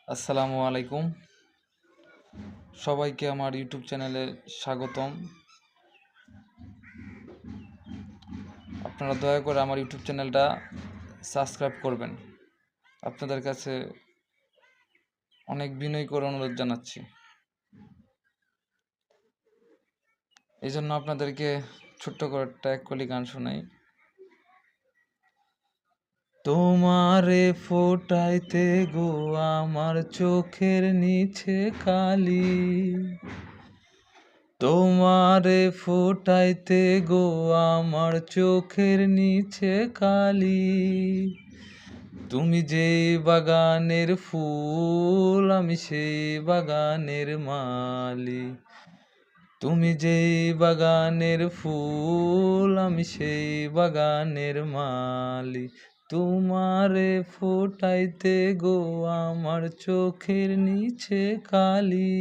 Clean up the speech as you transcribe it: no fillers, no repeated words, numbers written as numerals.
আসসালামু আলাইকুম। সবাইকে আমার ইউটিউব চ্যানেলে স্বাগতম। আপনারা দয়া করে আমার ইউটিউব চ্যানেলটা সাবস্ক্রাইব করবেন। আপনাদের কাছে অনেক বিনয় করে অনুরোধ জানাচ্ছি। এই জন্য আপনাদেরকে ছোট্ট করে একটা এককলি গান শোনাই। তোমারে ফোটাইতে গো আমার চোখের নিচে কালি, তোমারে ফোটাইতে গো আমার চোখের নিচে কালি। তুমি যে বাগানের ফুল আমি সেই বাগানের মালি, তুমি যে বাগানের ফুল আমি সেই বাগানের মালি। তোমারে ফোটাইতে গো আমার চোখের নিচে কালি।